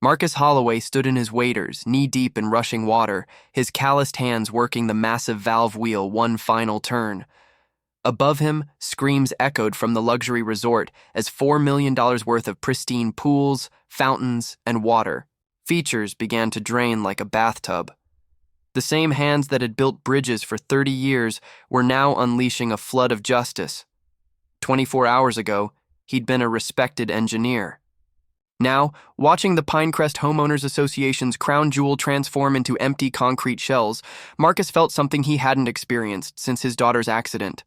Marcus Holloway stood in his waders, knee-deep in rushing water, his calloused hands working the massive valve wheel one final turn. Above him, screams echoed from the luxury resort as $4 million worth of pristine pools, fountains, and water features began to drain like a bathtub. The same hands that had built bridges for 30 years were now unleashing a flood of justice. 24 hours ago, he'd been a respected engineer. Now, watching the Pinecrest Homeowners Association's crown jewel transform into empty concrete shells, Marcus felt something he hadn't experienced since his daughter's accident.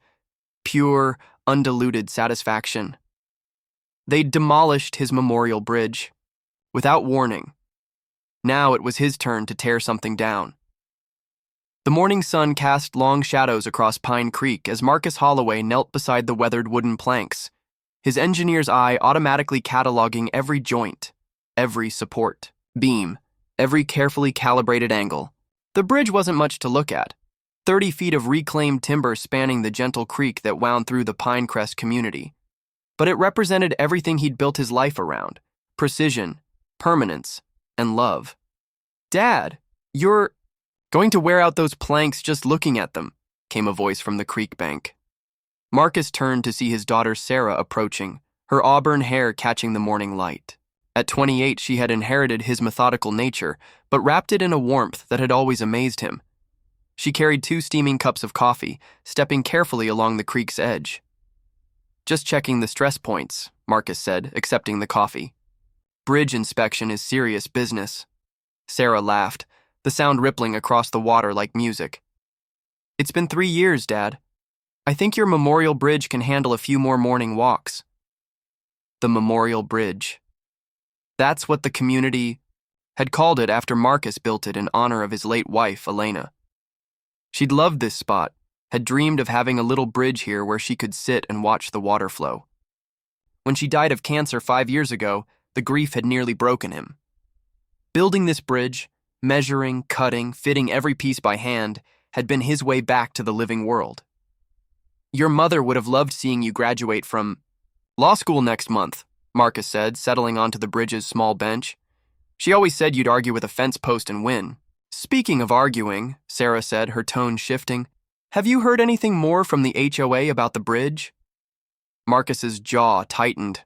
Pure, undiluted satisfaction. They'd demolished his memorial bridge, without warning. Now it was his turn to tear something down. The morning sun cast long shadows across Pine Creek as Marcus Holloway knelt beside the weathered wooden planks, his engineer's eye automatically cataloging every joint, every support, beam, every carefully calibrated angle. The bridge wasn't much to look at. 30 feet of reclaimed timber spanning the gentle creek that wound through the Pinecrest community. But it represented everything he'd built his life around: precision, permanence, and love. "Dad, you're going to wear out those planks just looking at them," came a voice from the creek bank. Marcus turned to see his daughter Sarah approaching, her auburn hair catching the morning light. At 28, she had inherited his methodical nature, but wrapped it in a warmth that had always amazed him. She carried 2 steaming cups of coffee, stepping carefully along the creek's edge. "Just checking the stress points," Marcus said, accepting the coffee. "Bridge inspection is serious business." Sarah laughed, the sound rippling across the water like music. "It's been 3 years, Dad. I think your memorial bridge can handle a few more morning walks." The memorial bridge. That's what the community had called it after Marcus built it in honor of his late wife, Elena. She'd loved this spot, had dreamed of having a little bridge here where she could sit and watch the water flow. When she died of cancer 5 years ago, the grief had nearly broken him. Building this bridge, measuring, cutting, fitting every piece by hand, had been his way back to the living world. "Your mother would have loved seeing you graduate from law school next month," Marcus said, settling onto the bridge's small bench. "She always said you'd argue with a fence post and win." "Speaking of arguing," Sarah said, her tone shifting, "have you heard anything more from the HOA about the bridge?" Marcus's jaw tightened.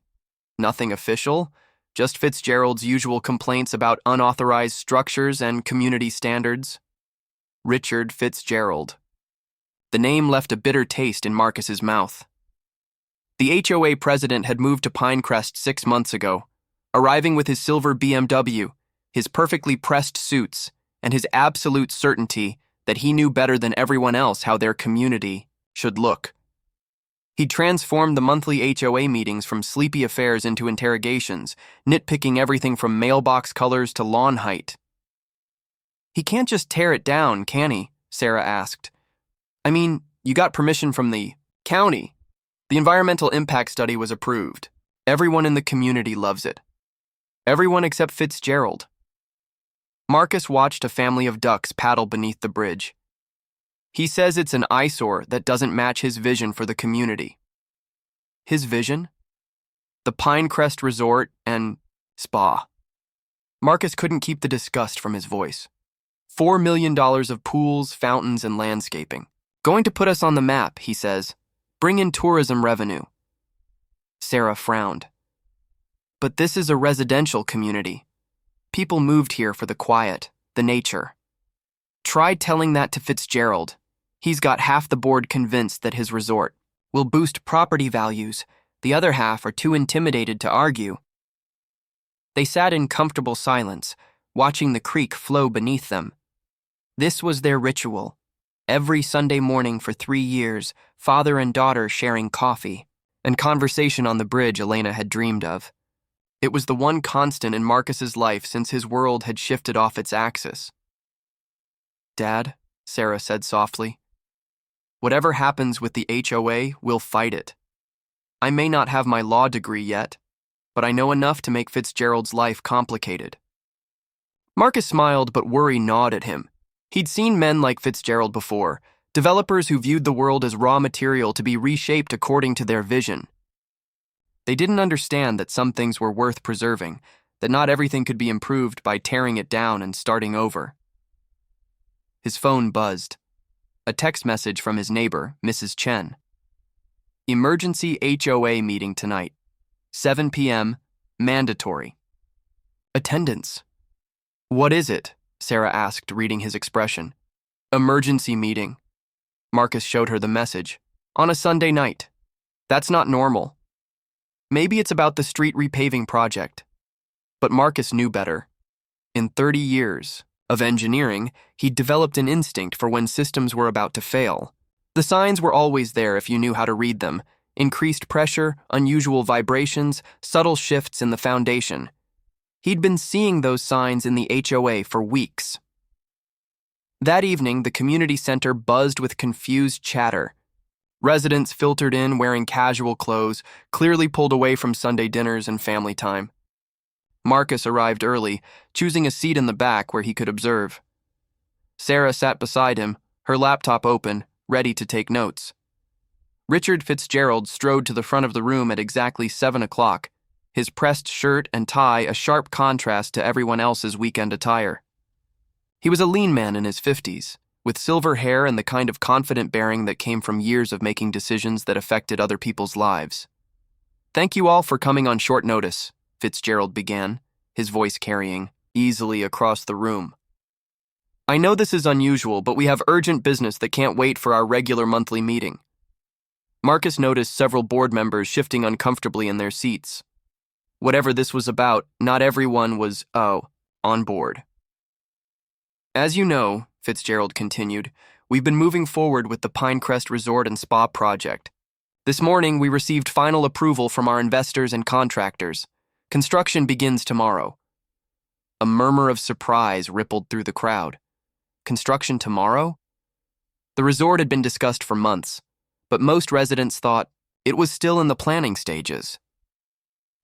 "Nothing official, just Fitzgerald's usual complaints about unauthorized structures and community standards." Richard Fitzgerald. The name left a bitter taste in Marcus's mouth. The HOA president had moved to Pinecrest 6 months ago, arriving with his silver BMW, his perfectly pressed suits, and his absolute certainty that he knew better than everyone else how their community should look. He'd transformed the monthly HOA meetings from sleepy affairs into interrogations, nitpicking everything from mailbox colors to lawn height. "He can't just tear it down, can he?" Sarah asked. "I mean, you got permission from the county. The environmental impact study was approved. Everyone in the community loves it. Everyone except Fitzgerald." Marcus watched a family of ducks paddle beneath the bridge. He says it's an eyesore that doesn't match his vision for the community. His vision? The Pinecrest Resort and Spa. Marcus couldn't keep the disgust from his voice. $4 million of pools, fountains, and landscaping. "Going to put us on the map," he says. "Bring in tourism revenue." Sarah frowned. "But this is a residential community. People moved here for the quiet, the nature." Try telling that to Fitzgerald. He's got half the board convinced that his resort will boost property values. The other half are too intimidated to argue. They sat in comfortable silence, watching the creek flow beneath them. This was their ritual. Every Sunday morning for 3 years, father and daughter sharing coffee and conversation on the bridge Elena had dreamed of. It was the one constant in Marcus's life since his world had shifted off its axis. "Dad," Sarah said softly, "whatever happens with the HOA, we'll fight it. I may not have my law degree yet, but I know enough to make Fitzgerald's life complicated." Marcus smiled, but worry gnawed at him. He'd seen men like Fitzgerald before, developers who viewed the world as raw material to be reshaped according to their vision. They didn't understand that some things were worth preserving, that not everything could be improved by tearing it down and starting over. His phone buzzed. A text message from his neighbor, Mrs. Chen. Emergency HOA meeting tonight. 7 p.m. Mandatory. Attendance. What is it? Sarah asked, reading his expression. Emergency meeting. Marcus showed her the message. On a Sunday night. That's not normal. Maybe it's about the street repaving project. But Marcus knew better. In 30 years of engineering, he'd developed an instinct for when systems were about to fail. The signs were always there if you knew how to read them. Increased pressure, unusual vibrations, subtle shifts in the foundation. He'd been seeing those signs in the HOA for weeks. That evening, the community center buzzed with confused chatter. Residents filtered in wearing casual clothes, clearly pulled away from Sunday dinners and family time. Marcus arrived early, choosing a seat in the back where he could observe. Sarah sat beside him, her laptop open, ready to take notes. Richard Fitzgerald strode to the front of the room at exactly 7 o'clock, his pressed shirt and tie a sharp contrast to everyone else's weekend attire. He was a lean man in his 50s, with silver hair and the kind of confident bearing that came from years of making decisions that affected other people's lives. Thank you all for coming on short notice, Fitzgerald began, his voice carrying easily across the room. I know this is unusual, but we have urgent business that can't wait for our regular monthly meeting. Marcus noticed several board members shifting uncomfortably in their seats. Whatever this was about, not everyone was, on board. As you know, Fitzgerald continued, we've been moving forward with the Pinecrest Resort and Spa project. This morning, we received final approval from our investors and contractors. Construction begins tomorrow. A murmur of surprise rippled through the crowd. Construction tomorrow? The resort had been discussed for months, but most residents thought it was still in the planning stages.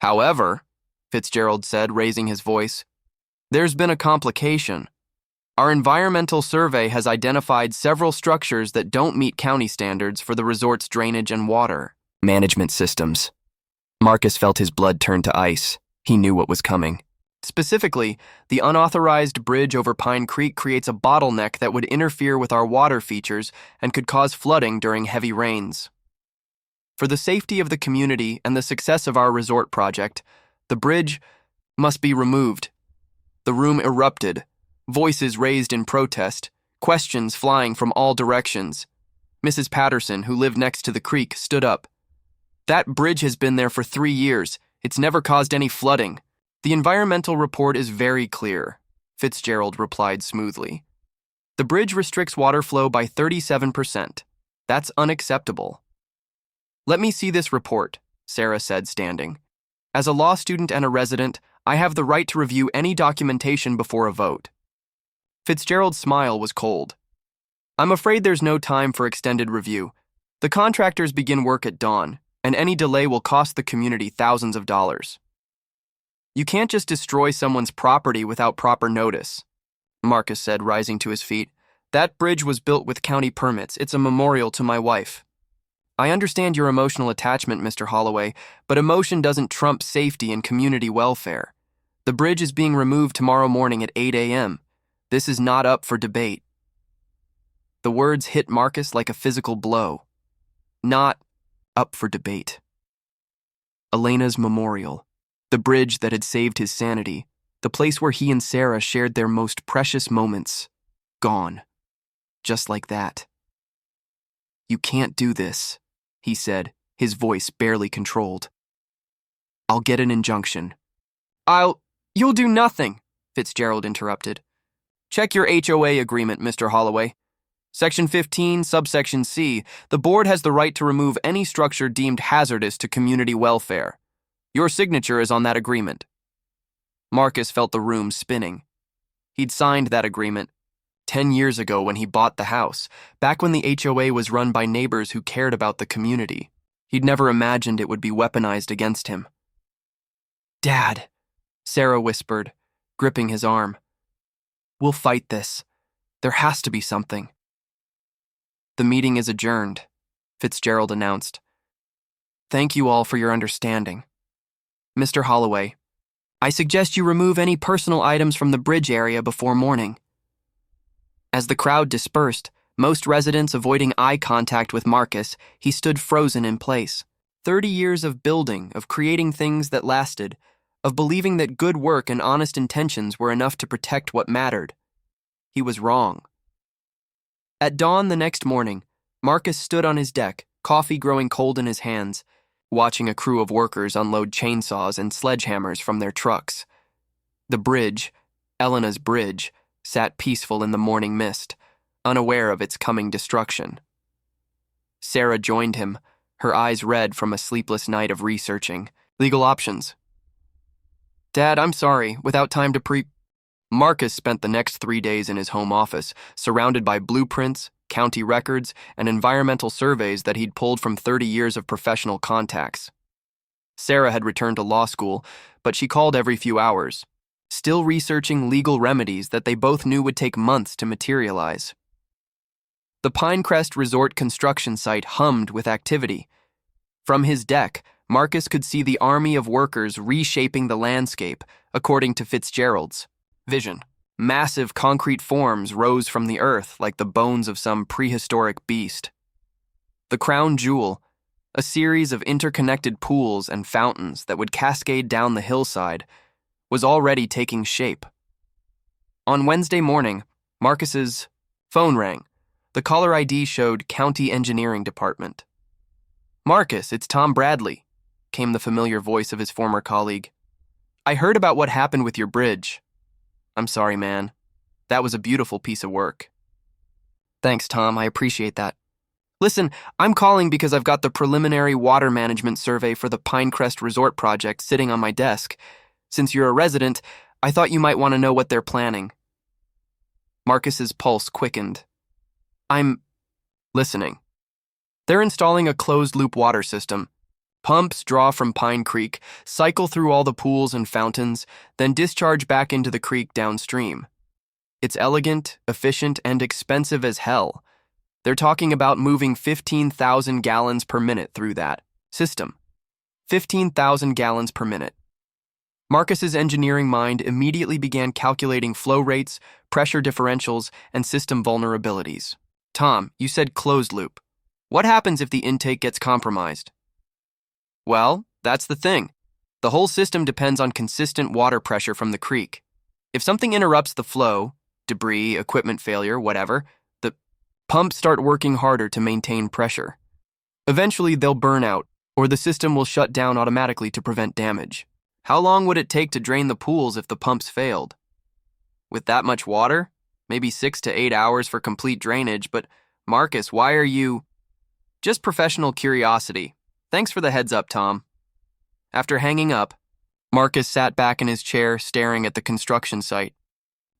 However, Fitzgerald said, raising his voice, there's been a complication. Our environmental survey has identified several structures that don't meet county standards for the resort's drainage and water management systems. Marcus felt his blood turn to ice. He knew what was coming. Specifically, the unauthorized bridge over Pine Creek creates a bottleneck that would interfere with our water features and could cause flooding during heavy rains. For the safety of the community and the success of our resort project, the bridge must be removed. The room erupted, voices raised in protest, questions flying from all directions. Mrs. Patterson, who lived next to the creek, stood up. That bridge has been there for 3 years. It's never caused any flooding. The environmental report is very clear, Fitzgerald replied smoothly. The bridge restricts water flow by 37%. That's unacceptable. Let me see this report, Sarah said, standing. As a law student and a resident, I have the right to review any documentation before a vote. Fitzgerald's smile was cold. I'm afraid there's no time for extended review. The contractors begin work at dawn, and any delay will cost the community thousands of dollars. You can't just destroy someone's property without proper notice, Marcus said, rising to his feet. That bridge was built with county permits. It's a memorial to my wife. I understand your emotional attachment, Mr. Holloway, but emotion doesn't trump safety and community welfare. The bridge is being removed tomorrow morning at 8 a.m. This is not up for debate. The words hit Marcus like a physical blow. Not up for debate. Elena's memorial, the bridge that had saved his sanity, the place where he and Sarah shared their most precious moments, gone. Just like that. You can't do this, he said, his voice barely controlled. I'll get an injunction. You'll do nothing, Fitzgerald interrupted. Check your HOA agreement, Mr. Holloway. Section 15, subsection C, the board has the right to remove any structure deemed hazardous to community welfare. Your signature is on that agreement. Marcus felt the room spinning. He'd signed that agreement 10 years ago when he bought the house, back when the HOA was run by neighbors who cared about the community. He'd never imagined it would be weaponized against him. Dad, Sarah whispered, gripping his arm. We'll fight this. There has to be something. The meeting is adjourned, Fitzgerald announced. Thank you all for your understanding. Mr. Holloway, I suggest you remove any personal items from the bridge area before morning. As the crowd dispersed, most residents avoiding eye contact with Marcus, he stood frozen in place. 30 years of building, of creating things that lasted, of believing that good work and honest intentions were enough to protect what mattered. He was wrong. At dawn the next morning, Marcus stood on his deck, coffee growing cold in his hands, watching a crew of workers unload chainsaws and sledgehammers from their trucks. The bridge, Elena's bridge, sat peaceful in the morning mist, unaware of its coming destruction. Sarah joined him, her eyes red from a sleepless night of researching legal options. Dad, I'm sorry, without time to Marcus spent the next 3 days in his home office, surrounded by blueprints, county records, and environmental surveys that he'd pulled from 30 years of professional contacts. Sarah had returned to law school, but she called every few hours, still researching legal remedies that they both knew would take months to materialize. The Pinecrest Resort construction site hummed with activity. From his deck, Marcus could see the army of workers reshaping the landscape, according to Fitzgerald's vision. Massive concrete forms rose from the earth like the bones of some prehistoric beast. The crown jewel, a series of interconnected pools and fountains that would cascade down the hillside, was already taking shape. On Wednesday morning, Marcus's phone rang. The caller ID showed County Engineering Department. "Marcus, it's Tom Bradley," came the familiar voice of his former colleague. "I heard about what happened with your bridge. I'm sorry, man. That was a beautiful piece of work." "Thanks, Tom. I appreciate that. Listen, I'm calling because I've got the preliminary water management survey for the Pinecrest Resort project sitting on my desk. Since you're a resident, I thought you might want to know what they're planning." Marcus's pulse quickened. "I'm listening." "They're installing a closed-loop water system. Pumps draw from Pine Creek, cycle through all the pools and fountains, then discharge back into the creek downstream. It's elegant, efficient, and expensive as hell. They're talking about moving 15,000 gallons per minute through that system. 15,000 gallons per minute. Marcus's engineering mind immediately began calculating flow rates, pressure differentials, and system vulnerabilities. "Tom, you said closed loop. What happens if the intake gets compromised?" "Well, that's the thing. The whole system depends on consistent water pressure from the creek. If something interrupts the flow, debris, equipment failure, whatever, the pumps start working harder to maintain pressure. Eventually, they'll burn out, or the system will shut down automatically to prevent damage. How long would it take to drain the pools if the pumps failed? With that much water? Maybe 6 to 8 hours for complete drainage, but Marcus, why are you..." "Just professional curiosity. Thanks for the heads up, Tom." After hanging up, Marcus sat back in his chair staring at the construction site.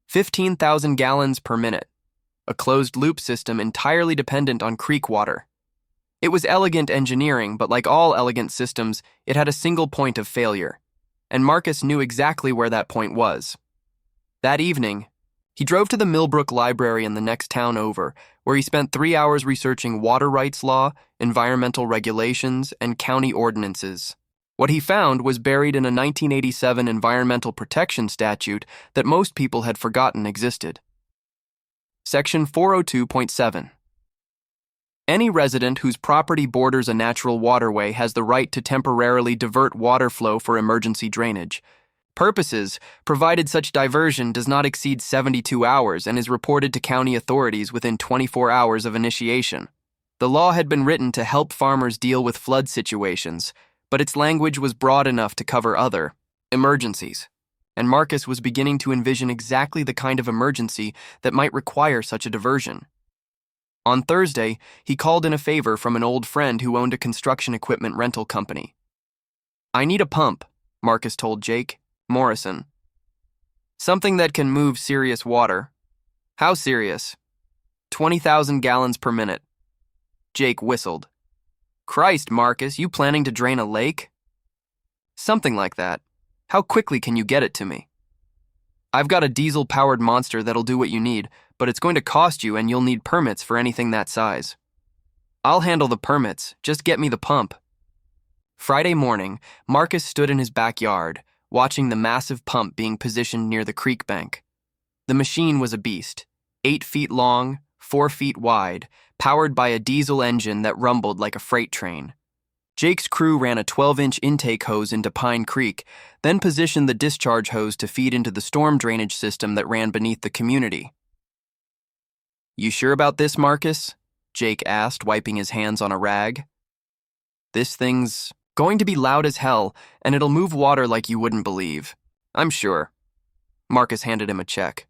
15,000 gallons per minute. A closed-loop system entirely dependent on creek water. It was elegant engineering, but like all elegant systems, it had a single point of failure. And Marcus knew exactly where that point was. That evening, he drove to the Millbrook Library in the next town over, where he spent 3 hours researching water rights law, environmental regulations, and county ordinances. What he found was buried in a 1987 environmental protection statute that most people had forgotten existed. Section 402.7. Any resident whose property borders a natural waterway has the right to temporarily divert water flow for emergency drainage. Purposes, provided such diversion does not exceed 72 hours and is reported to county authorities within 24 hours of initiation. The law had been written to help farmers deal with flood situations, but its language was broad enough to cover other emergencies, and Marcus was beginning to envision exactly the kind of emergency that might require such a diversion. On Thursday, he called in a favor from an old friend who owned a construction equipment rental company. "I need a pump," Marcus told Jake Morrison. "Something that can move serious water." "How serious?" 20,000 gallons per minute. Jake whistled. "Christ, Marcus, you planning to drain a lake?" "Something like that. How quickly can you get it to me?" "I've got a diesel-powered monster that'll do what you need, but it's going to cost you and you'll need permits for anything that size." "I'll handle the permits. Just get me the pump." Friday morning, Marcus stood in his backyard, watching the massive pump being positioned near the creek bank. The machine was a beast, 8 feet long, 4 feet wide, powered by a diesel engine that rumbled like a freight train. Jake's crew ran a 12-inch intake hose into Pine Creek, then positioned the discharge hose to feed into the storm drainage system that ran beneath the community. "You sure about this, Marcus?" Jake asked, wiping his hands on a rag. "This thing's going to be loud as hell, and it'll move water like you wouldn't believe. I'm sure." Marcus handed him a check.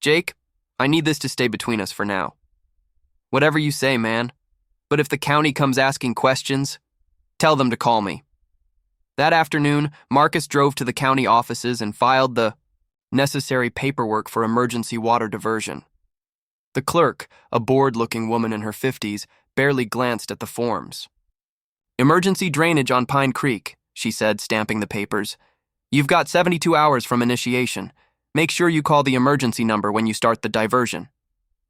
"Jake, I need this to stay between us for now." "Whatever you say, man. But if the county comes asking questions, tell them to call me." That afternoon, Marcus drove to the county offices and filed the necessary paperwork for emergency water diversion. The clerk, a bored-looking woman in her 50s, barely glanced at the forms. "Emergency drainage on Pine Creek," she said, stamping the papers. "You've got 72 hours from initiation. Make sure you call the emergency number when you start the diversion."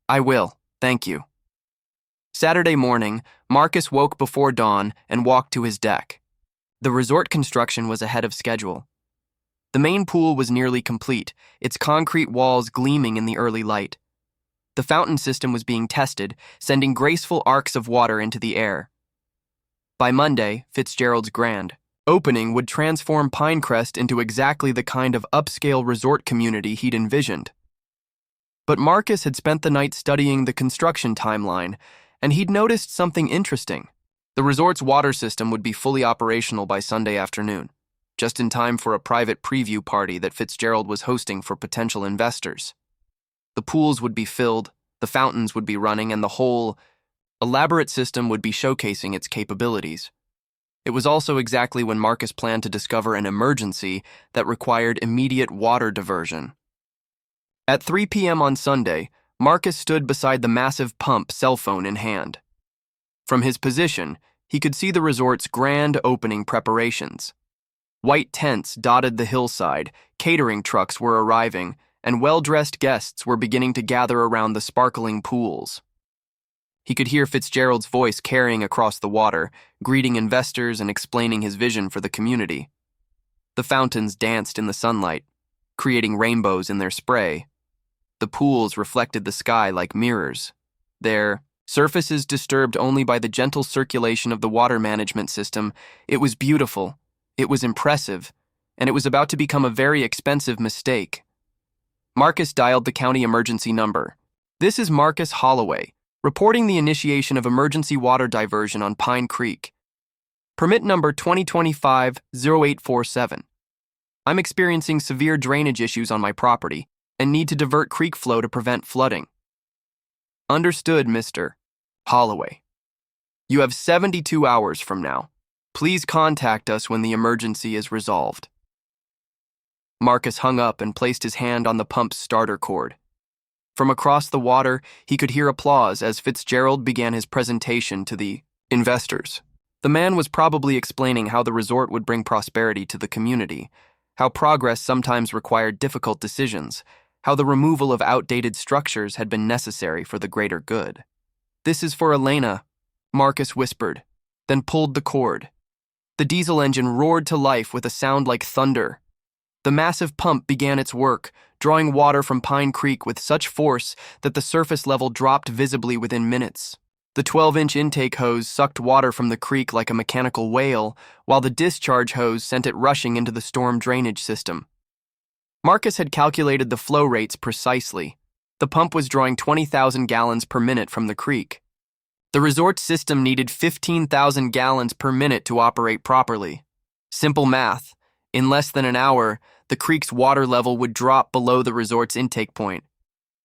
"I will, thank you." Saturday morning, Marcus woke before dawn and walked to his deck. The resort construction was ahead of schedule. The main pool was nearly complete, its concrete walls gleaming in the early light. The fountain system was being tested, sending graceful arcs of water into the air. By Monday, Fitzgerald's grand opening would transform Pinecrest into exactly the kind of upscale resort community he'd envisioned. But Marcus had spent the night studying the construction timeline, and he'd noticed something interesting. The resort's water system would be fully operational by Sunday afternoon, just in time for a private preview party that Fitzgerald was hosting for potential investors. The pools would be filled, the fountains would be running, and the whole elaborate system would be showcasing its capabilities. It was also exactly when Marcus planned to discover an emergency that required immediate water diversion. At 3 p.m. on Sunday, Marcus stood beside the massive pump, cell phone in hand. From his position, he could see the resort's grand opening preparations. White tents dotted the hillside, catering trucks were arriving, and well-dressed guests were beginning to gather around the sparkling pools. He could hear Fitzgerald's voice carrying across the water, greeting investors and explaining his vision for the community. The fountains danced in the sunlight, creating rainbows in their spray. The pools reflected the sky like mirrors, their surfaces disturbed only by the gentle circulation of the water management system. It was beautiful, it was impressive, and it was about to become a very expensive mistake. Marcus dialed the county emergency number. "This is Marcus Holloway, reporting the initiation of emergency water diversion on Pine Creek. Permit number 2025-0847. I'm experiencing severe drainage issues on my property and need to divert creek flow to prevent flooding." "Understood, Mr. Holloway. You have 72 hours from now. Please contact us when the emergency is resolved." Marcus hung up and placed his hand on the pump's starter cord. From across the water, he could hear applause as Fitzgerald began his presentation to the investors. The man was probably explaining how the resort would bring prosperity to the community, how progress sometimes required difficult decisions, how the removal of outdated structures had been necessary for the greater good. "This is for Elena," Marcus whispered, then pulled the cord. The diesel engine roared to life with a sound like thunder. The massive pump began its work, drawing water from Pine Creek with such force that the surface level dropped visibly within minutes. The 12-inch intake hose sucked water from the creek like a mechanical whale, while the discharge hose sent it rushing into the storm drainage system. Marcus had calculated the flow rates precisely. The pump was drawing 20,000 gallons per minute from the creek. The resort system needed 15,000 gallons per minute to operate properly. Simple math. In less than an hour, the creek's water level would drop below the resort's intake point.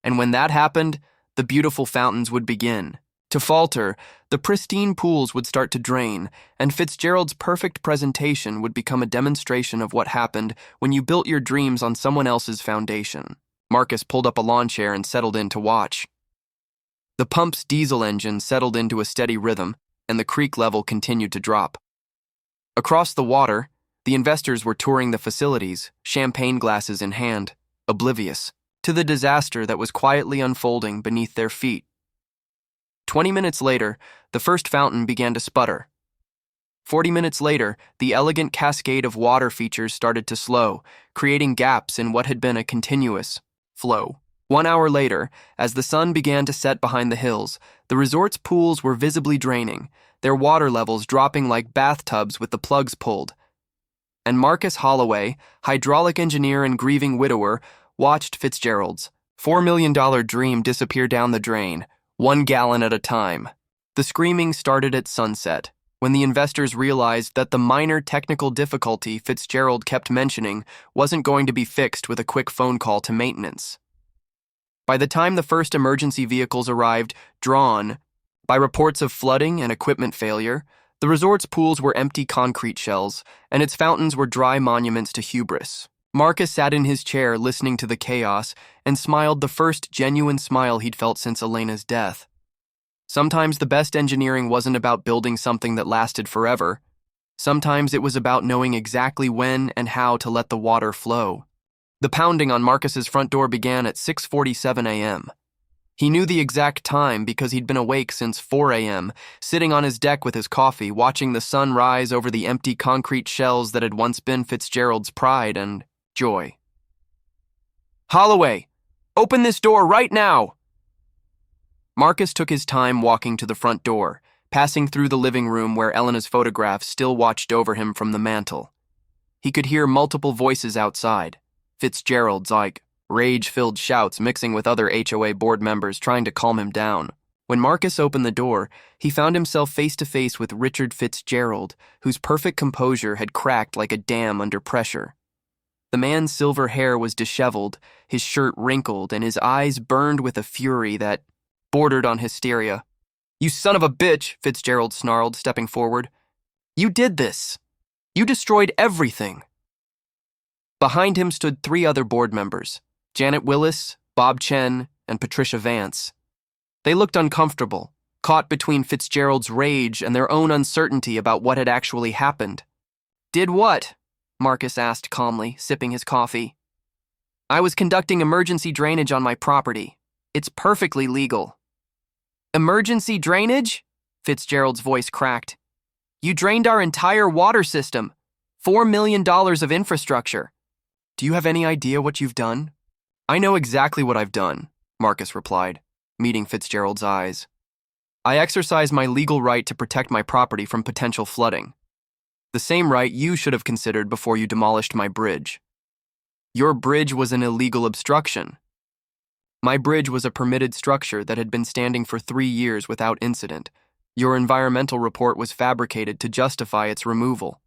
And when that happened, the beautiful fountains would begin to falter, the pristine pools would start to drain, and Fitzgerald's perfect presentation would become a demonstration of what happened when you built your dreams on someone else's foundation. Marcus pulled up a lawn chair and settled in to watch. The pump's diesel engine settled into a steady rhythm, and the creek level continued to drop. Across the water, the investors were touring the facilities, champagne glasses in hand, oblivious to the disaster that was quietly unfolding beneath their feet. 20 minutes later, the first fountain began to sputter. 40 minutes later, the elegant cascade of water features started to slow, creating gaps in what had been a continuous flow. 1 hour later, as the sun began to set behind the hills, the resort's pools were visibly draining, their water levels dropping like bathtubs with the plugs pulled. And Marcus Holloway, hydraulic engineer and grieving widower, watched Fitzgerald's $4 million dream disappear down the drain, 1 gallon at a time. The screaming started at sunset, when the investors realized that the minor technical difficulty Fitzgerald kept mentioning wasn't going to be fixed with a quick phone call to maintenance. By the time the first emergency vehicles arrived, drawn by reports of flooding and equipment failure, the resort's pools were empty concrete shells, and its fountains were dry monuments to hubris. Marcus sat in his chair listening to the chaos and smiled the first genuine smile he'd felt since Elena's death. Sometimes the best engineering wasn't about building something that lasted forever. Sometimes it was about knowing exactly when and how to let the water flow. The pounding on Marcus's front door began at 6:47 a.m. He knew the exact time because he'd been awake since 4 a.m., sitting on his deck with his coffee, watching the sun rise over the empty concrete shells that had once been Fitzgerald's pride and joy. "Holloway, open this door right now!" Marcus took his time walking to the front door, passing through the living room where Elena's photographs still watched over him from the mantel. He could hear multiple voices outside, Fitzgerald's rage-filled shouts mixing with other HOA board members trying to calm him down. When Marcus opened the door, he found himself face-to-face with Richard Fitzgerald, whose perfect composure had cracked like a dam under pressure. The man's silver hair was disheveled, his shirt wrinkled, and his eyes burned with a fury that bordered on hysteria. "You son of a bitch," Fitzgerald snarled, stepping forward. "You did this. You destroyed everything." Behind him stood 3 other board members, Janet Willis, Bob Chen, and Patricia Vance. They looked uncomfortable, caught between Fitzgerald's rage and their own uncertainty about what had actually happened. "Did what?" Marcus asked calmly, sipping his coffee. "I was conducting emergency drainage on my property. It's perfectly legal." "Emergency drainage?" Fitzgerald's voice cracked. "You drained our entire water system. $4 million of infrastructure." "Do you have any idea what you've done?" "I know exactly what I've done," Marcus replied, meeting Fitzgerald's eyes. "I exercise my legal right to protect my property from potential flooding. The same right you should have considered before you demolished my bridge. Your bridge was an illegal obstruction. My bridge was a permitted structure that had been standing for 3 years without incident. Your environmental report was fabricated to justify its removal."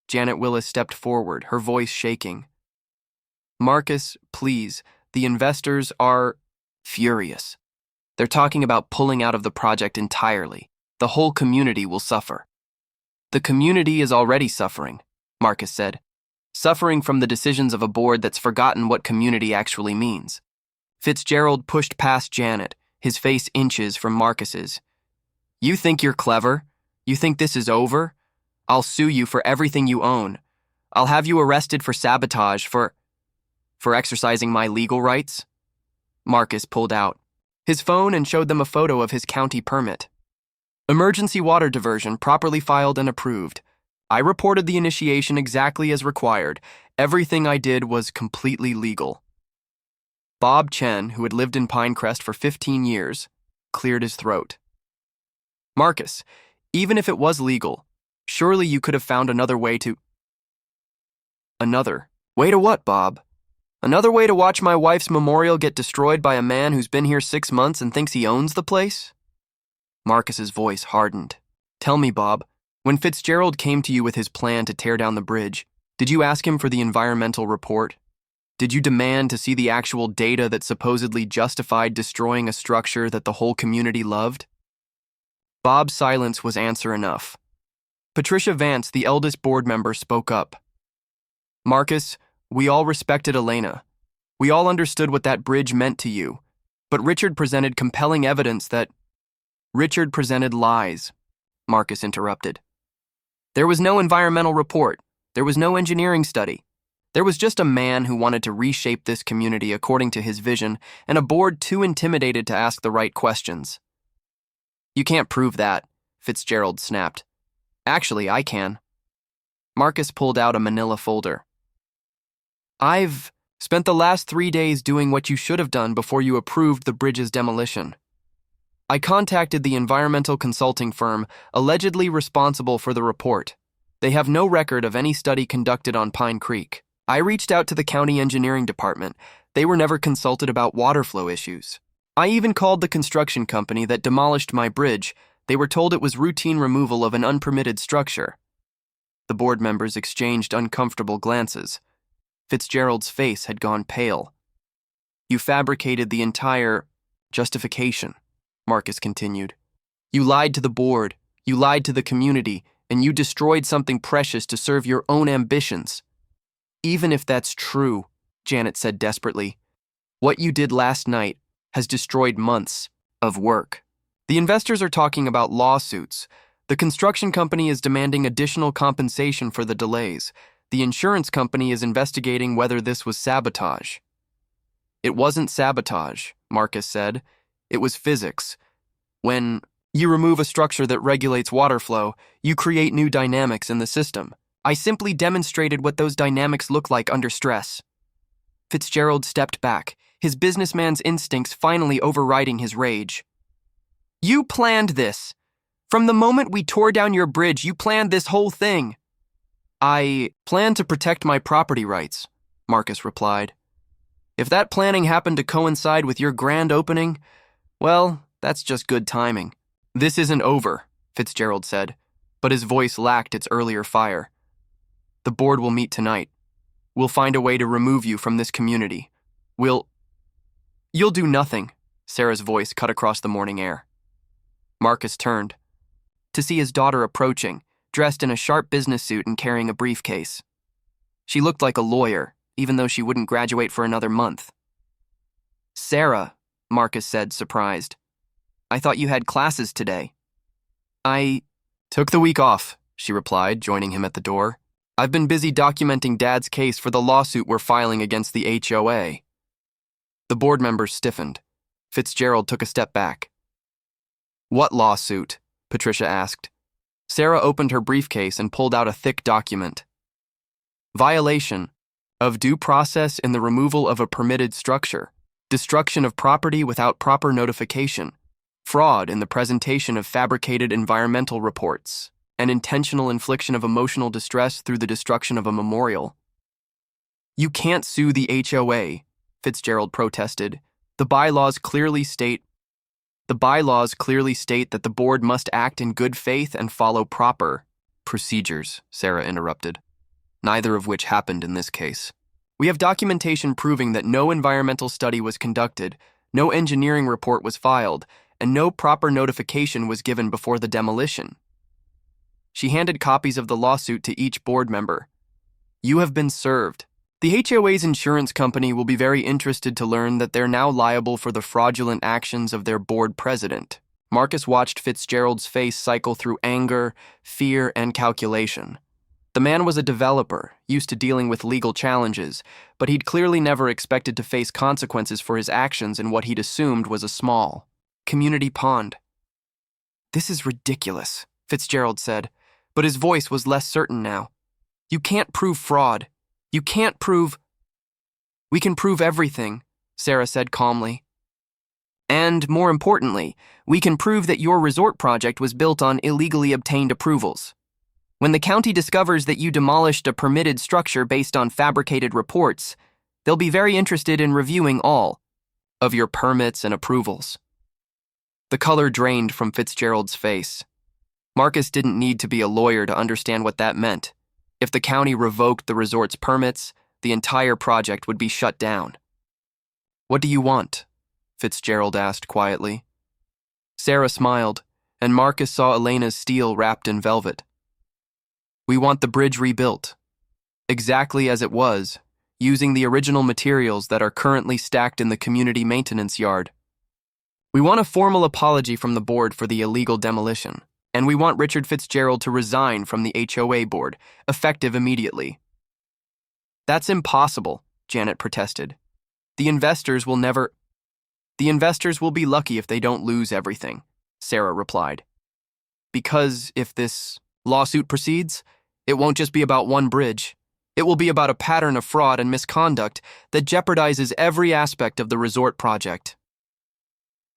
Janet Willis stepped forward, her voice shaking. "Marcus, please, the investors are furious. They're talking about pulling out of the project entirely. The whole community will suffer." "The community is already suffering," Marcus said. "Suffering from the decisions of a board that's forgotten what community actually means." Fitzgerald pushed past Janet, his face inches from Marcus's. "You think you're clever? You think this is over? I'll sue you for everything you own. I'll have you arrested for sabotage, for exercising my legal rights." Marcus pulled out his phone and showed them a photo of his county permit. "Emergency water diversion properly filed and approved. I reported the initiation exactly as required. Everything I did was completely legal." Bob Chen, who had lived in Pinecrest for 15 years, cleared his throat. "Marcus, even if it was legal, surely you could have found another way to..." "Another way to what, Bob? Another way to watch my wife's memorial get destroyed by a man who's been here 6 months and thinks he owns the place?" Marcus's voice hardened. "Tell me, Bob, when Fitzgerald came to you with his plan to tear down the bridge, did you ask him for the environmental report? Did you demand to see the actual data that supposedly justified destroying a structure that the whole community loved?" Bob's silence was answer enough. Patricia Vance, the eldest board member, spoke up. "Marcus, we all respected Elena. We all understood what that bridge meant to you. But Richard presented compelling evidence that..." "Richard presented lies," Marcus interrupted. "There was no environmental report. There was no engineering study. There was just a man who wanted to reshape this community according to his vision, and a board too intimidated to ask the right questions." "You can't prove that," Fitzgerald snapped. Actually, I can. Marcus pulled out a manila folder. I've spent the last 3 days doing what you should have done before you approved the bridge's demolition. I contacted the environmental consulting firm allegedly responsible for the report. They have no record of any study conducted on Pine Creek. I reached out to the county engineering department. They were never consulted about water flow issues. I even called the construction company that demolished my bridge. They were told it was routine removal of an unpermitted structure. The board members exchanged uncomfortable glances. Fitzgerald's face had gone pale. You fabricated the entire justification, Marcus continued. You lied to the board, you lied to the community, and you destroyed something precious to serve your own ambitions. Even if that's true, Janet said desperately, what you did last night has destroyed months of work. The investors are talking about lawsuits. The construction company is demanding additional compensation for the delays. The insurance company is investigating whether this was sabotage. It wasn't sabotage, Marcus said. It was physics. When you remove a structure that regulates water flow, you create new dynamics in the system. I simply demonstrated what those dynamics look like under stress. Fitzgerald stepped back, his businessman's instincts finally overriding his rage. You planned this. From the moment we tore down your bridge, you planned this whole thing. I plan to protect my property rights, Marcus replied. If that planning happened to coincide with your grand opening, well, that's just good timing. This isn't over, Fitzgerald said, but his voice lacked its earlier fire. The board will meet tonight. We'll find a way to remove you from this community. You'll do nothing, Sarah's voice cut across the morning air. Marcus turned to see his daughter approaching, dressed in a sharp business suit and carrying a briefcase. She looked like a lawyer, even though she wouldn't graduate for another month. Sarah, Marcus said, surprised. I thought you had classes today. I took the week off, she replied, joining him at the door. I've been busy documenting Dad's case for the lawsuit we're filing against the HOA. The board members stiffened. Fitzgerald took a step back. What lawsuit? Patricia asked. Sarah opened her briefcase and pulled out a thick document. Violation of due process in the removal of a permitted structure, destruction of property without proper notification, fraud in the presentation of fabricated environmental reports, and intentional infliction of emotional distress through the destruction of a memorial. You can't sue the HOA, Fitzgerald protested. The bylaws clearly state that the board must act in good faith and follow proper procedures, Sarah interrupted, neither of which happened in this case. We have documentation proving that no environmental study was conducted, no engineering report was filed, and no proper notification was given before the demolition. She handed copies of the lawsuit to each board member. You have been served. The HOA's insurance company will be very interested to learn that they're now liable for the fraudulent actions of their board president. Marcus watched Fitzgerald's face cycle through anger, fear, and calculation. The man was a developer, used to dealing with legal challenges, but he'd clearly never expected to face consequences for his actions in what he'd assumed was a small community pond. This is ridiculous, Fitzgerald said, but his voice was less certain now. You can't prove fraud. You can't prove... We can prove everything, Sarah said calmly. And, more importantly, we can prove that your resort project was built on illegally obtained approvals. When the county discovers that you demolished a permitted structure based on fabricated reports, they'll be very interested in reviewing all of your permits and approvals. The color drained from Fitzgerald's face. Marcus didn't need to be a lawyer to understand what that meant. If the county revoked the resort's permits, the entire project would be shut down. What do you want? Fitzgerald asked quietly. Sarah smiled, and Marcus saw Elena's steel wrapped in velvet. We want the bridge rebuilt, exactly as it was, using the original materials that are currently stacked in the community maintenance yard. We want a formal apology from the board for the illegal demolition, and we want Richard Fitzgerald to resign from the HOA board, effective immediately. That's impossible, Janet protested. The investors will be lucky if they don't lose everything, Sarah replied. Because if this Lawsuit proceeds. It won't just be about one bridge. It will be about a pattern of fraud and misconduct that jeopardizes every aspect of the resort project.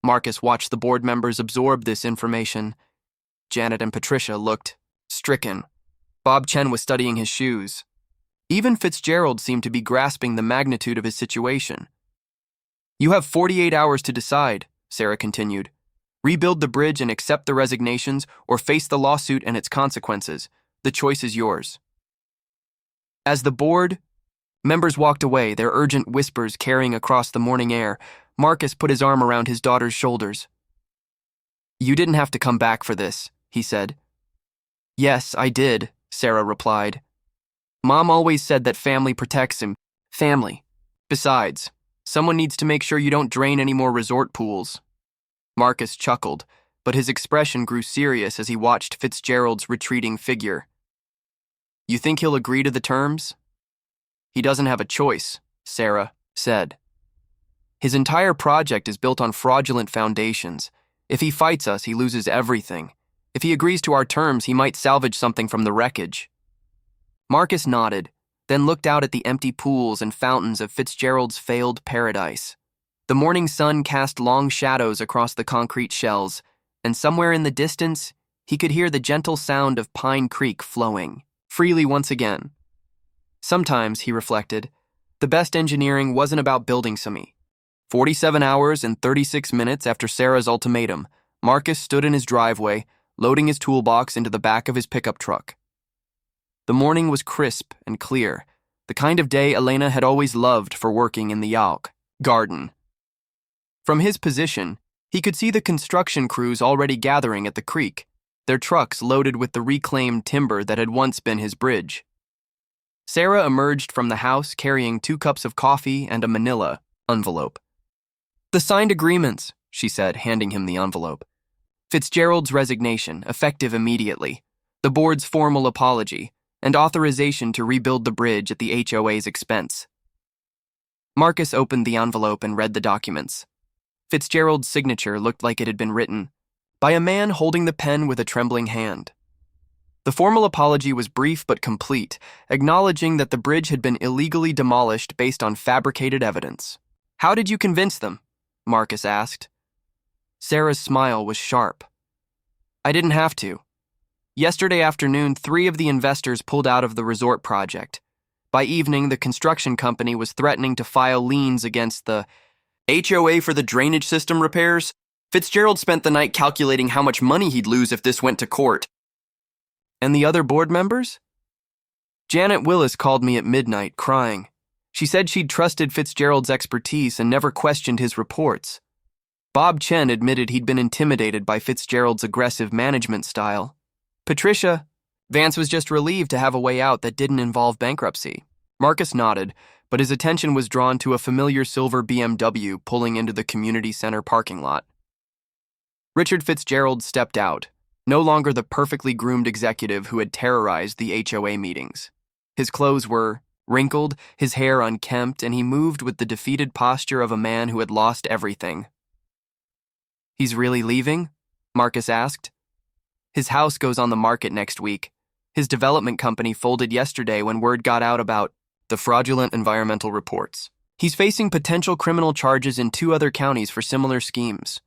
Marcus watched the board members absorb this information. Janet and Patricia looked stricken. Bob Chen was studying his shoes. Even Fitzgerald seemed to be grasping the magnitude of his situation. You have 48 hours to decide, Sarah continued. Rebuild the bridge and accept the resignations, or face the lawsuit and its consequences. The choice is yours. As the board members walked away, their urgent whispers carrying across the morning air, Marcus put his arm around his daughter's shoulders. You didn't have to come back for this, he said. Yes, I did, Sarah replied. Mom always said that family protects him. Family. Besides, someone needs to make sure you don't drain any more resort pools. Marcus chuckled, but his expression grew serious as he watched Fitzgerald's retreating figure. You think he'll agree to the terms? He doesn't have a choice, Sarah said. His entire project is built on fraudulent foundations. If he fights us, he loses everything. If he agrees to our terms, he might salvage something from the wreckage. Marcus nodded, then looked out at the empty pools and fountains of Fitzgerald's failed paradise. The morning sun cast long shadows across the concrete shells, and somewhere in the distance, he could hear the gentle sound of Pine Creek flowing freely once again. Sometimes, he reflected, the best engineering wasn't about building something. 47 hours and 36 minutes after Sarah's ultimatum, Marcus stood in his driveway, loading his toolbox into the back of his pickup truck. The morning was crisp and clear, the kind of day Elena had always loved for working in the Yalk garden. From his position, he could see the construction crews already gathering at the creek, their trucks loaded with the reclaimed timber that had once been his bridge. Sarah emerged from the house carrying 2 cups of coffee and a manila envelope. The signed agreements, she said, handing him the envelope. Fitzgerald's resignation, effective immediately, the board's formal apology, and authorization to rebuild the bridge at the HOA's expense. Marcus opened the envelope and read the documents. Fitzgerald's signature looked like it had been written by a man holding the pen with a trembling hand. The formal apology was brief but complete, acknowledging that the bridge had been illegally demolished based on fabricated evidence. How did you convince them? Marcus asked. Sarah's smile was sharp. I didn't have to. Yesterday afternoon, 3 of the investors pulled out of the resort project. By evening, the construction company was threatening to file liens against the HOA for the drainage system repairs. Fitzgerald spent the night calculating how much money he'd lose if this went to court. And the other board members? Janet Willis called me at midnight, crying. She said she'd trusted Fitzgerald's expertise and never questioned his reports. Bob Chen admitted he'd been intimidated by Fitzgerald's aggressive management style. Patricia, Vance was just relieved to have a way out that didn't involve bankruptcy. Marcus nodded, but his attention was drawn to a familiar silver BMW pulling into the community center parking lot. Richard Fitzgerald stepped out, no longer the perfectly groomed executive who had terrorized the HOA meetings. His clothes were wrinkled, his hair unkempt, and he moved with the defeated posture of a man who had lost everything. He's really leaving? Marcus asked. His house goes on the market next week. His development company folded yesterday when word got out about the fraudulent environmental reports. He's facing potential criminal charges in 2 other counties for similar schemes.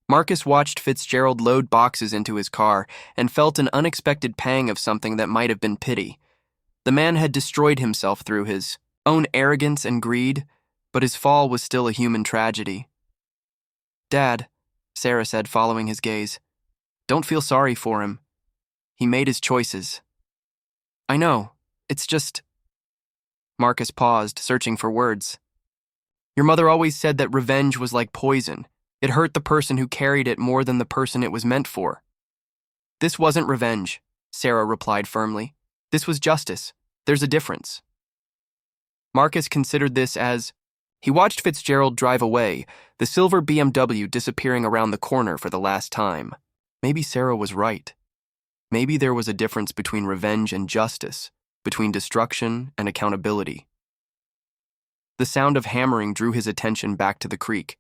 Marcus watched Fitzgerald load boxes into his car and felt an unexpected pang of something that might have been pity. The man had destroyed himself through his own arrogance and greed, but his fall was still a human tragedy. Dad, Sarah said, following his gaze, don't feel sorry for him. He made his choices. I know, it's just... Marcus paused, searching for words. Your mother always said that revenge was like poison. It hurt the person who carried it more than the person it was meant for. This wasn't revenge, Sarah replied firmly. This was justice. There's a difference. Marcus considered this as... He watched Fitzgerald drive away, the silver BMW disappearing around the corner for the last time. Maybe Sarah was right. Maybe there was a difference between revenge and justice, between destruction and accountability. The sound of hammering drew his attention back to the creek.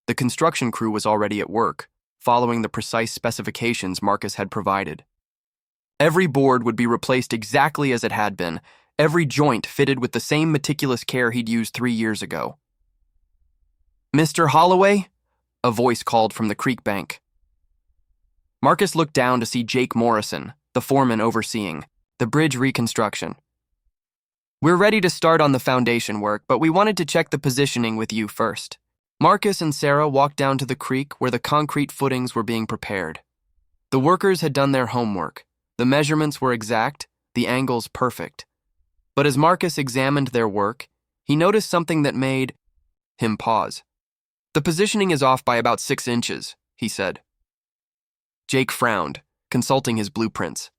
The construction crew was already at work, following the precise specifications Marcus had provided. Every board would be replaced exactly as it had been, every joint fitted with the same meticulous care he'd used 3 years ago. "Mr. Holloway?" a voice called from the creek bank. Marcus looked down to see Jake Morrison, the foreman overseeing the bridge reconstruction. "We're ready to start on the foundation work, but we wanted to check the positioning with you first." Marcus and Sarah walked down to the creek where the concrete footings were being prepared. The workers had done their homework. The measurements were exact, the angles perfect. But as Marcus examined their work, he noticed something that made him pause. "The positioning is off by about 6 inches, he said. Jake frowned, consulting his blueprints.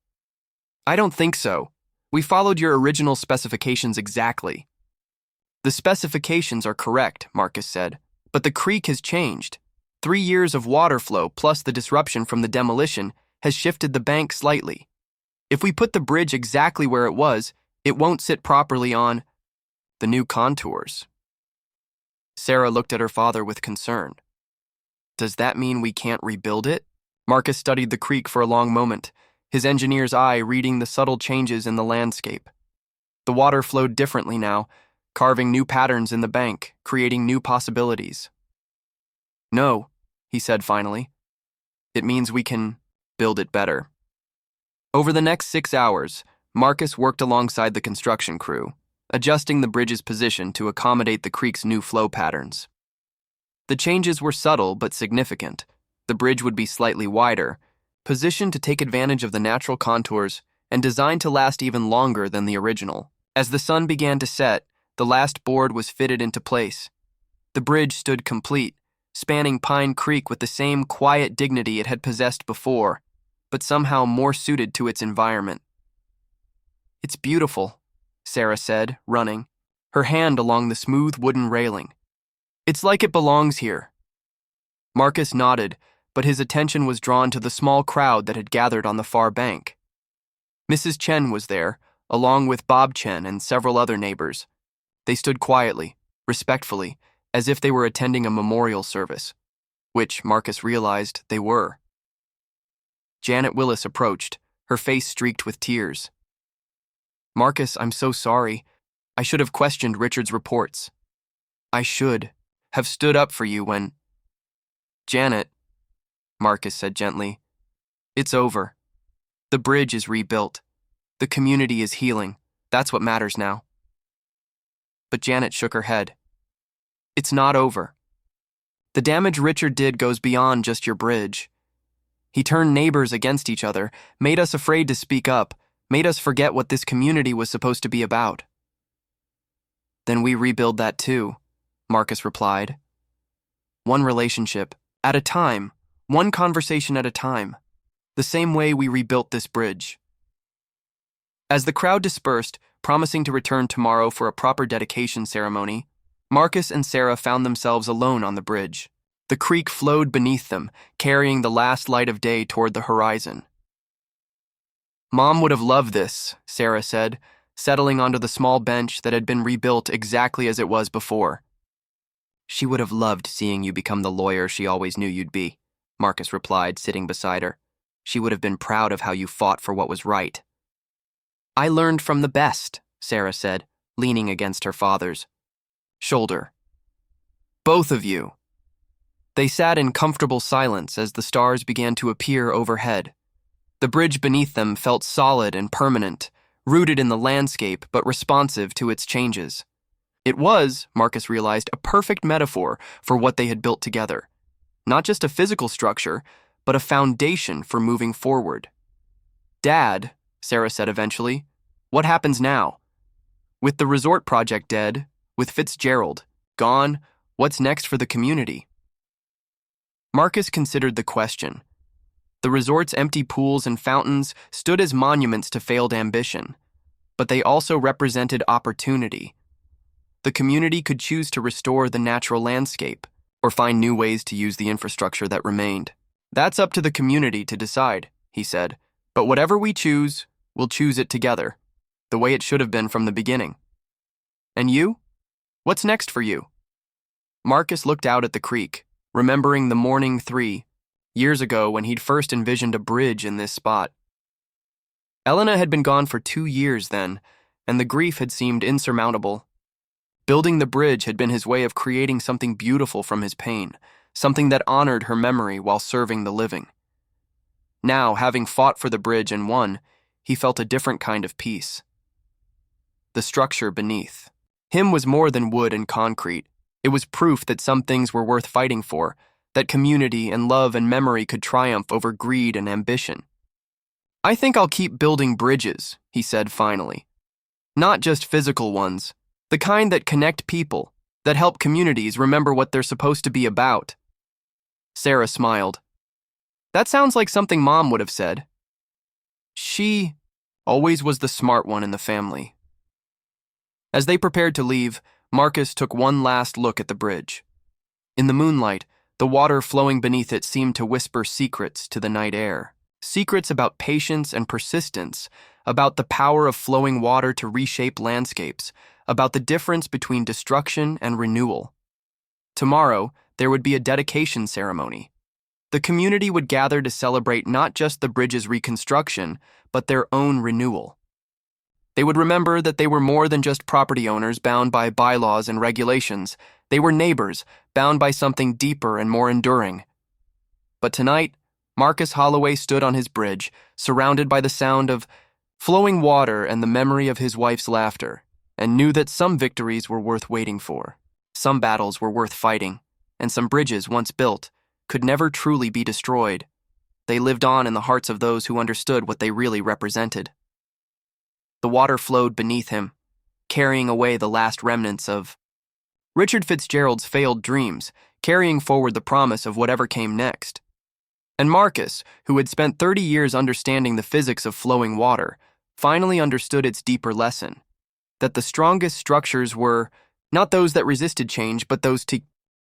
"I don't think so. We followed your original specifications exactly." "The specifications are correct," Marcus said, "but the creek has changed. 3 years of water flow plus the disruption from the demolition has shifted the bank slightly. If we put the bridge exactly where it was, it won't sit properly on the new contours." Sarah looked at her father with concern. "Does that mean we can't rebuild it?" Marcus studied the creek for a long moment, his engineer's eye reading the subtle changes in the landscape. The water flowed differently now, carving new patterns in the bank, creating new possibilities. "No," he said finally. "It means we can build it better." Over the next 6 hours, Marcus worked alongside the construction crew, adjusting the bridge's position to accommodate the creek's new flow patterns. The changes were subtle but significant. The bridge would be slightly wider, positioned to take advantage of the natural contours and designed to last even longer than the original. As the sun began to set, the last board was fitted into place. The bridge stood complete, spanning Pine Creek with the same quiet dignity it had possessed before, but somehow more suited to its environment. "It's beautiful," Sarah said, running, her hand along the smooth wooden railing. "It's like it belongs here." Marcus nodded, but his attention was drawn to the small crowd that had gathered on the far bank. Mrs. Chen was there, along with Bob Chen and several other neighbors. They stood quietly, respectfully, as if they were attending a memorial service, which Marcus realized they were. Janet Willis approached, her face streaked with tears. "Marcus, I'm so sorry. I should have questioned Richard's reports. I should have stood up for you when—" "Janet," Marcus said gently, "it's over. The bridge is rebuilt. The community is healing. That's what matters now." But Janet shook her head. "It's not over. The damage Richard did goes beyond just your bridge. He turned neighbors against each other, made us afraid to speak up, made us forget what this community was supposed to be about." "Then we rebuild that too," Marcus replied. "One relationship at a time, one conversation at a time, the same way we rebuilt this bridge." As the crowd dispersed, promising to return tomorrow for a proper dedication ceremony, Marcus and Sarah found themselves alone on the bridge. The creek flowed beneath them, carrying the last light of day toward the horizon. "Mom would have loved this," Sarah said, settling onto the small bench that had been rebuilt exactly as it was before. "She would have loved seeing you become the lawyer she always knew you'd be," Marcus replied, sitting beside her. "She would have been proud of how you fought for what was right." "I learned from the best," Sarah said, leaning against her father's shoulder. "Both of you." They sat in comfortable silence as the stars began to appear overhead. The bridge beneath them felt solid and permanent, rooted in the landscape but responsive to its changes. It was, Marcus realized, a perfect metaphor for what they had built together. Not just a physical structure, but a foundation for moving forward. "Dad," Sarah said eventually, "what happens now? With the resort project dead, with Fitzgerald gone, what's next for the community?" Marcus considered the question. The resort's empty pools and fountains stood as monuments to failed ambition, but they also represented opportunity. The community could choose to restore the natural landscape or find new ways to use the infrastructure that remained. "That's up to the community to decide," he said, "but whatever we choose, we'll choose it together, the way it should have been from the beginning." "And you? What's next for you?" Marcus looked out at the creek, remembering the morning 3 years ago when he'd first envisioned a bridge in this spot. Elena had been gone for 2 years then, and the grief had seemed insurmountable. Building the bridge had been his way of creating something beautiful from his pain, something that honored her memory while serving the living. Now, having fought for the bridge and won, he felt a different kind of peace. The structure beneath him was more than wood and concrete. It was proof that some things were worth fighting for, that community and love and memory could triumph over greed and ambition. "I think I'll keep building bridges," he said finally. "Not just physical ones, the kind that connect people, that help communities remember what they're supposed to be about." Sarah smiled. "That sounds like something Mom would have said." She always was the smart one in the family. As they prepared to leave, Marcus took one last look at the bridge. In the moonlight, the water flowing beneath it seemed to whisper secrets to the night air. Secrets about patience and persistence, about the power of flowing water to reshape landscapes, about the difference between destruction and renewal. Tomorrow, there would be a dedication ceremony. The community would gather to celebrate not just the bridge's reconstruction, but their own renewal. They would remember that they were more than just property owners bound by bylaws and regulations. They were neighbors, bound by something deeper and more enduring. But tonight, Marcus Holloway stood on his bridge, surrounded by the sound of flowing water and the memory of his wife's laughter, and knew that some victories were worth waiting for. Some battles were worth fighting, and some bridges, once built, could never truly be destroyed. They lived on in the hearts of those who understood what they really represented. The water flowed beneath him, carrying away the last remnants of Richard Fitzgerald's failed dreams, carrying forward the promise of whatever came next. And Marcus, who had spent 30 years understanding the physics of flowing water, finally understood its deeper lesson, that the strongest structures were not those that resisted change, but those